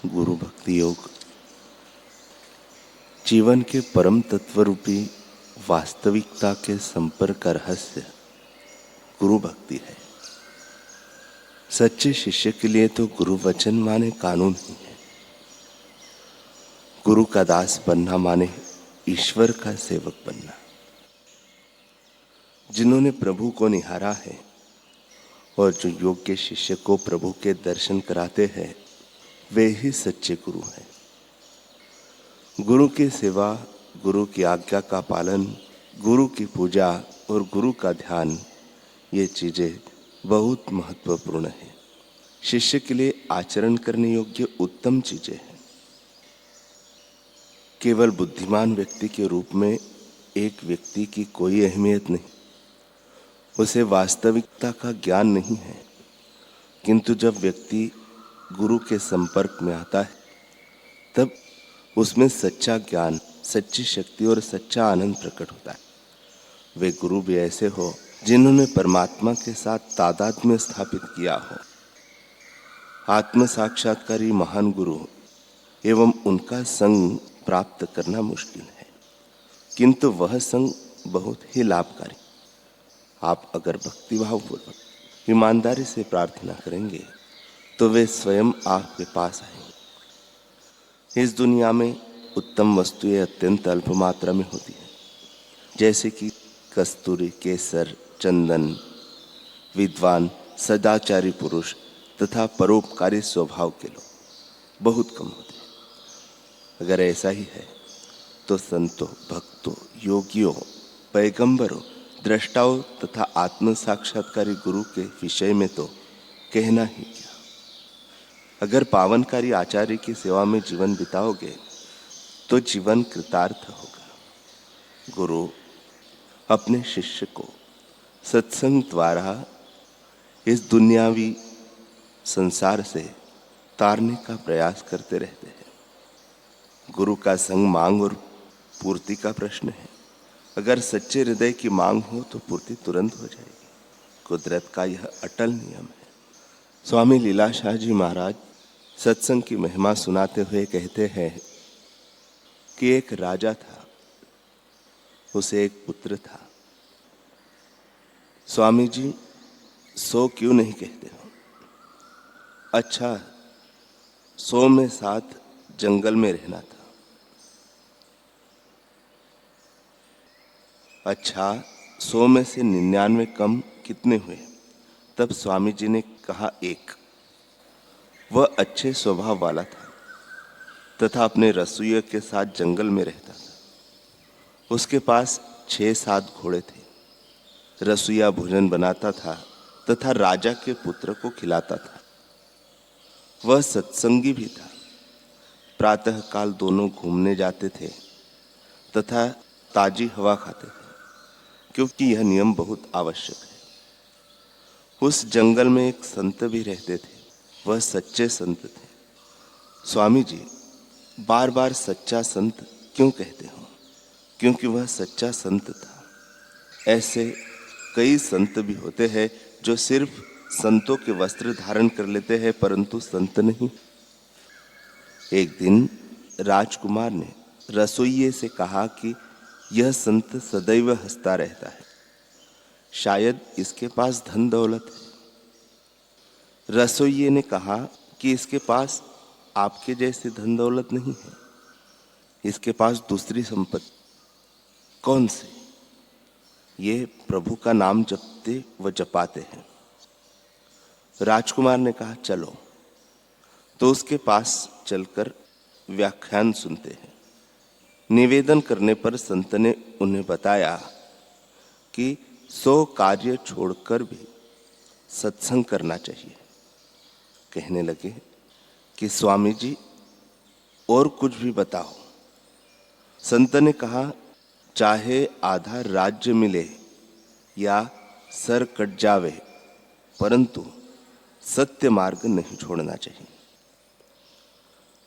गुरु भक्ति योग जीवन के परम तत्व रूपी वास्तविकता के संपर्क का रहस्य गुरु भक्ति है। सच्चे शिष्य के लिए तो गुरु वचन माने कानून ही है। गुरु का दास बनना माने ईश्वर का सेवक बनना। जिन्होंने प्रभु को निहारा है और जो योग्य शिष्य को प्रभु के दर्शन कराते हैं, वे ही सच्चे गुरु हैं। गुरु की सेवा, गुरु की आज्ञा का पालन, गुरु की पूजा और गुरु का ध्यान, ये चीजें बहुत महत्वपूर्ण है। शिष्य के लिए आचरण करने योग्य उत्तम चीजें हैं। केवल बुद्धिमान व्यक्ति के रूप में एक व्यक्ति की कोई अहमियत नहीं, उसे वास्तविकता का ज्ञान नहीं है। किंतु जब व्यक्ति गुरु के संपर्क में आता है, तब उसमें सच्चा ज्ञान, सच्ची शक्ति और सच्चा आनंद प्रकट होता है। वे गुरु भी ऐसे हो जिन्होंने परमात्मा के साथ तादात्म्य स्थापित किया हो। आत्म साक्षात्कारी महान गुरु एवं उनका संग प्राप्त करना मुश्किल है, किंतु वह संग बहुत ही लाभकारी। आप अगर भक्तिभाव पूर्वक ईमानदारी से प्रार्थना करेंगे तो वे स्वयं आपके पास आएंगे। इस दुनिया में उत्तम वस्तुएं अत्यंत अल्प मात्रा में होती है, जैसे कि कस्तूरी, केसर, चंदन। विद्वान, सदाचारी पुरुष तथा परोपकारी स्वभाव के लोग बहुत कम होते हैं। अगर ऐसा ही है तो संतों, भक्तों, योगियों, पैगंबरों, दृष्टाओं तथा आत्म साक्षात्कारी गुरु के विषय में तो कहना ही क्या। अगर पावनकारी आचार्य की सेवा में जीवन बिताओगे तो जीवन कृतार्थ होगा। गुरु अपने शिष्य को सत्संग द्वारा इस दुनियावी संसार से तारने का प्रयास करते रहते हैं। गुरु का संग मांग और पूर्ति का प्रश्न है। अगर सच्चे हृदय की मांग हो तो पूर्ति तुरंत हो जाएगी। कुदरत का यह अटल नियम है। स्वामी लीलाशाह जी महाराज सत्संग की महिमा सुनाते हुए कहते हैं कि एक राजा था, उसे एक पुत्र था। स्वामी जी 100 क्यों नहीं कहते हो? अच्छा, 100 में 7 जंगल में रहना था। अच्छा, 100 में से 99 कम कितने हुए? तब स्वामी जी ने कहा 1। वह अच्छे स्वभाव वाला था तथा अपने रसोइये के साथ जंगल में रहता था। उसके पास 6-7 घोड़े थे। रसोइया भोजन बनाता था तथा राजा के पुत्र को खिलाता था। वह सत्संगी भी था। प्रातः काल दोनों घूमने जाते थे तथा ताजी हवा खाते थे, क्योंकि यह नियम बहुत आवश्यक है। उस जंगल में एक संत भी रहते थे। वह सच्चे संत थे। स्वामी जी बार बार सच्चा संत क्यों कहते हो? क्योंकि वह सच्चा संत था। ऐसे कई संत भी होते हैं जो सिर्फ संतों के वस्त्र धारण कर लेते हैं, परंतु संत नहीं। एक दिन राजकुमार ने रसोइये से कहा कि यह संत सदैव हंसता रहता है, शायद इसके पास धन दौलत है। रसोइये ने कहा कि इसके पास आपके जैसे धन दौलत नहीं है, इसके पास दूसरी संपत्ति। कौन से? ये प्रभु का नाम जपते व जपाते हैं। राजकुमार ने कहा चलो। तो उसके पास चलकर व्याख्यान सुनते हैं। निवेदन करने पर संत ने उन्हें बताया कि 100 कार्य छोड़कर भी सत्संग करना चाहिए। कहने लगे कि स्वामी जी और कुछ भी बताओ। संत ने कहा चाहे आधा राज्य मिले या सर कट जावे, परंतु सत्य मार्ग नहीं छोड़ना चाहिए।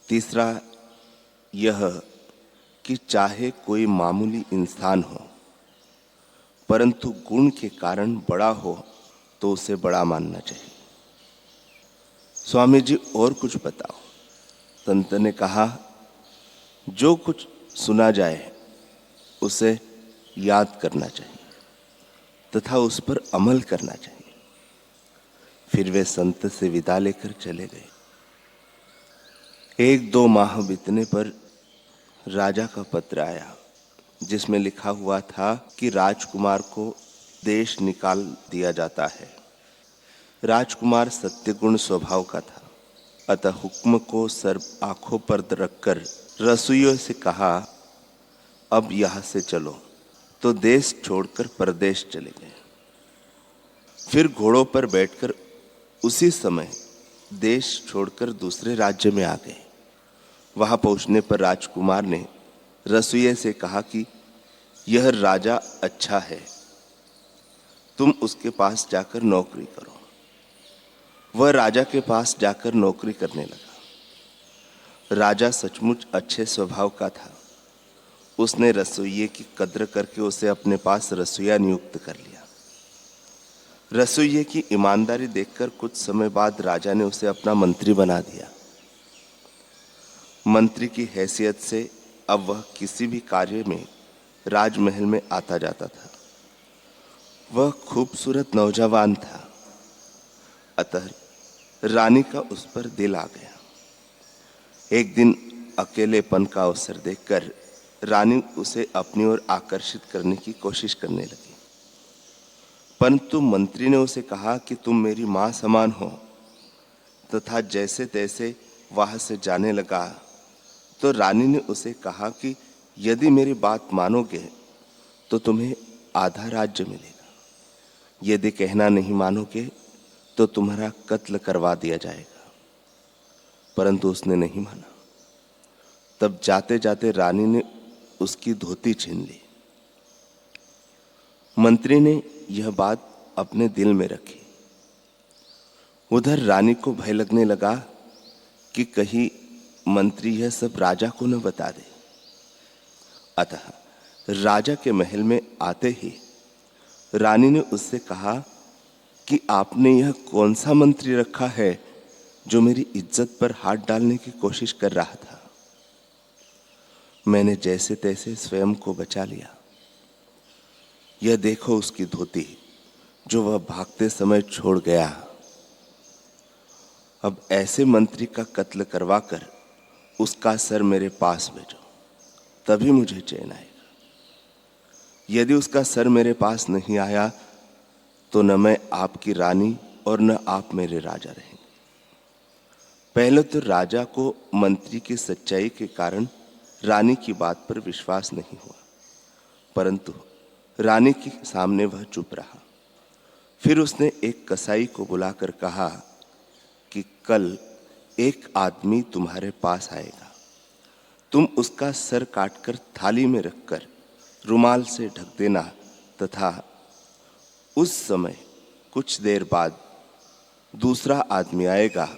तीसरा यह कि चाहे कोई मामूली इंसान हो, परंतु गुण के कारण बड़ा हो तो उसे बड़ा मानना चाहिए। स्वामी जी और कुछ बताओ। संत ने कहा, जो कुछ सुना जाए उसे याद करना चाहिए तथा उस पर अमल करना चाहिए। फिर वे संत से विदा लेकर चले गए। 1-2 माह बीतने पर राजा का पत्र आया, जिसमें लिखा हुआ था कि राजकुमार को देश निकाल दिया जाता है। राजकुमार सत्यगुण स्वभाव का था, अतः हुक्म को सर आंखों पर रखकर रसोइयों से कहा, अब यहाँ से चलो। तो देश छोड़कर परदेश चले गए। फिर घोड़ों पर बैठकर उसी समय देश छोड़कर दूसरे राज्य में आ गए। वहां पहुंचने पर राजकुमार ने रसोइये से कहा कि यह राजा अच्छा है, तुम उसके पास जाकर नौकरी करो। वह राजा के पास जाकर नौकरी करने लगा। राजा सचमुच अच्छे स्वभाव का था। उसने रसोइये की कद्र करके उसे अपने पास रसोइया नियुक्त कर लिया। रसोइये की ईमानदारी देखकर कुछ समय बाद राजा ने उसे अपना मंत्री बना दिया। मंत्री की हैसियत से अब वह किसी भी कार्य में राजमहल में आता जाता था। वह खूबसूरत नौजवान था, अतः रानी का उस पर दिल आ गया। एक दिन अकेलेपन का अवसर देखकर रानी उसे अपनी ओर आकर्षित करने की कोशिश करने लगी, परंतु मंत्री ने उसे कहा कि तुम मेरी मां समान हो, तथा जैसे तैसे वहां से जाने लगा। तो रानी ने उसे कहा कि यदि मेरी बात मानोगे तो तुम्हें आधा राज्य मिलेगा, यदि कहना नहीं मानोगे तो तुम्हारा कत्ल करवा दिया जाएगा। परंतु उसने नहीं माना। तब जाते जाते रानी ने उसकी धोती छीन ली। मंत्री ने यह बात अपने दिल में रखी। उधर रानी को भय लगने लगा कि कहीं मंत्री यह सब राजा को न बता दे। अतः राजा के महल में आते ही रानी ने उससे कहा कि आपने यह कौन सा मंत्री रखा है जो मेरी इज्जत पर हाथ डालने की कोशिश कर रहा था। मैंने जैसे तैसे स्वयं को बचा लिया। यह देखो उसकी धोती जो वह भागते समय छोड़ गया। अब ऐसे मंत्री का कत्ल करवाकर उसका सर मेरे पास भेजो, तभी मुझे चैन आएगा। यदि उसका सर मेरे पास नहीं आया तो न मैं आपकी रानी और न आप मेरे राजा रहेंगे। पहले तो राजा को मंत्री की सच्चाई के कारण रानी की बात पर विश्वास नहीं हुआ, परंतु रानी के सामने वह चुप रहा। फिर उसने एक कसाई को बुलाकर कहा कि कल एक आदमी तुम्हारे पास आएगा, तुम उसका सर काटकर थाली में रखकर रुमाल से ढक देना, तथा उस समय कुछ देर बाद दूसरा आदमी आएगा,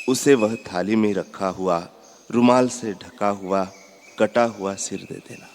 उसे वह थाली में रखा हुआ रुमाल से ढका हुआ कटा हुआ सिर दे देना।